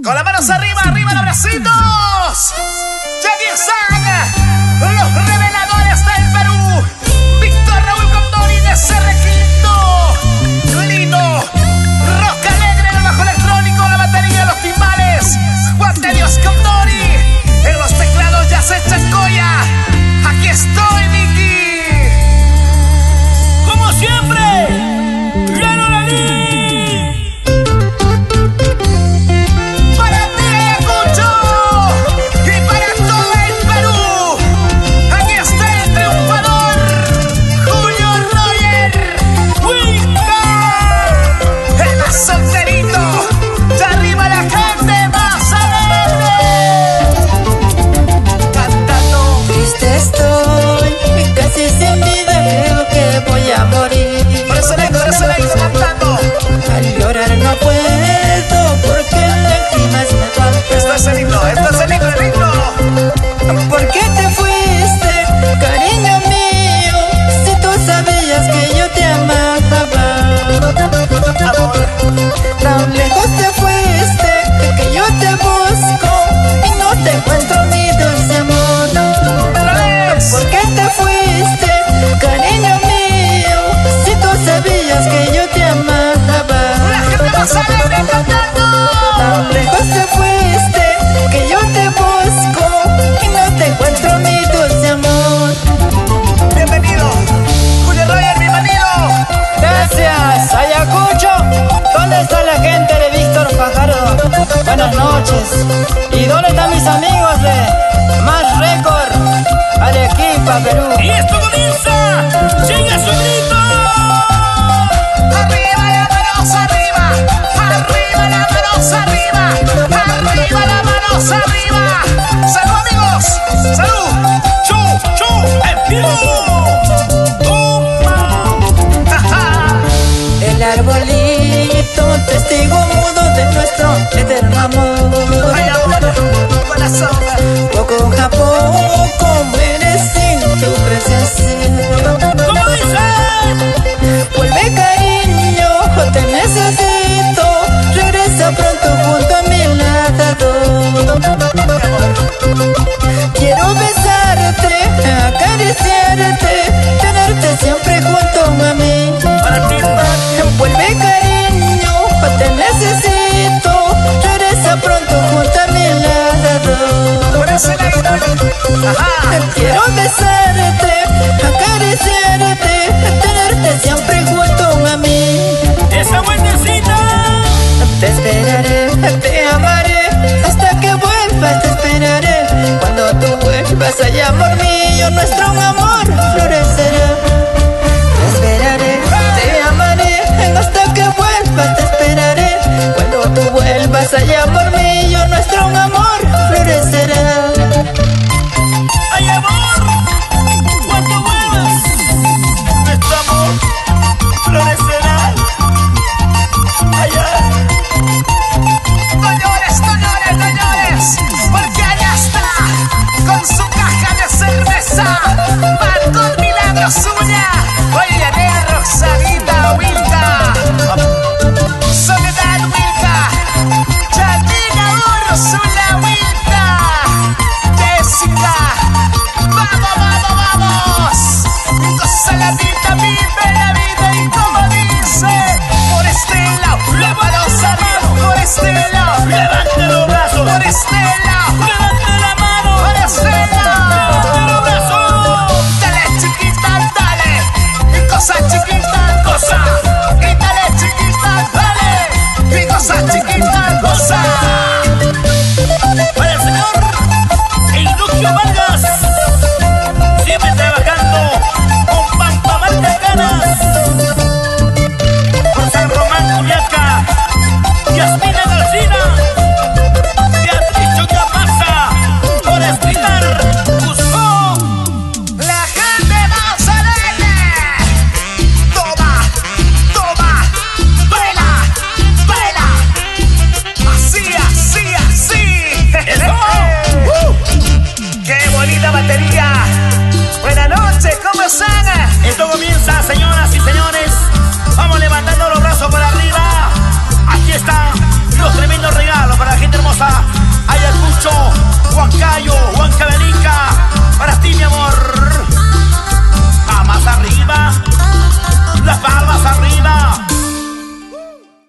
Con las manos arriba, arriba los bracitos. Ya empiezan los reveladores del Perú. Víctor Raúl Condori de CR Quinto, Lino, Roca Alegre en el bajo electrónico, la batería, los timbales, Juan de Dios Condori. En los teclados ya se Chancoya. Aquí estoy, Miki. Como siempre, ¡Llano la Ley! Para ti, Ayacucho, y para todo el Perú. Aquí está el triunfador, Julio Roger Wilca. El más solterito, de arriba la gente más alegre. Cantando. Triste estoy, casi sin vida, creo que voy a morir. Por eso le hizo cantando. Al llorar no puedo porque lágrimas me faltan. Esto es el himno, el himno. ¿Por qué te fuiste, cariño mío? Si tú sabías que yo te amaba. Amor, Tan lejos te fuiste que yo te busco y no te encuentro ni dulce amor. me lo des. ¿Por qué te fuiste, cariño mío? Si tú sabías que yo te amaba. La gente más alegre cantando. Tan lejos te fuiste que yo te busco y no te encuentro mi dulce amor. Bienvenido, Julio Roger, bienvenido. Gracias, Ayacucho. ¿Dónde está la gente de Víctor Fajardo? Buenas noches. ¿Y dónde están mis amigos de Más Record? Arequipa, Perú. Y esto comienza, llega su grito. Arriba las manos arriba, arriba las manos arriba, arriba las manos arriba. Salud, amigos, salud. Chu, en vivo. Toma. Jaja. El arbolito, testigo mudo de nuestro eterno amor. Ay, amor, corazón. Poco a poco muere sin tu presencia. ¿Cómo dice? Vuelve, cariño, te necesito. Regresa pronto junto a mi lado. Quiero besarte, acariciarte, tenerte siempre junto a mí. Para ti, Vuelve, cariño, te necesito. Regresa pronto junto a mi lado. Por ese lado. Ajá. Quiero besarte, acariciarte, tenerte siempre junto a mí. esa vueltecita. Te esperaré, te amaré, hasta que vuelvas te esperaré. Cuando tú vuelvas, ay amor mío, nuestro amor florecerá. Te esperaré, te amaré, hasta que vuelvas te esperaré. Cuando tú vuelvas, ay amor mío, nuestro amor florecerá. Ay, amor, cuando vuelvas, nuestro amor florecerá. Ay, ay. Señores, porque allá está, con su caja de cerveza, Marcos Milagros Uña, oye, Nea Roxanita Wilca, Soledad Wilca, Chatina Úrsula Wilca, Jessica, vamos, goza la vida, vive la vida y como dice, por este lado, la manos arriba, por este lado, Levante los brazos, por este lado, levante la mano, por este lado. levante los brazos. Dale chiquita, dale, y cosa chiquita, cosa, y dale chiquita, dale, y cosa chiquita, cosa. Para el señor Eunuquio Vargas, siempre trabajando con Pampa Marca Canas. Por San Román, Juliaca, Yasmina Garcina, Beatriz Chocapasa, por Espinar, Cusco. La gente más alegre. Toma, baila, así, así, así. ¡Eso! ¡Qué bonita batería! Buenas noches, ¿cómo están? Esto comienza, señoras y señores. Vamos levantando los brazos para arriba. Aquí están los tremendos regalos para la gente Huancayo,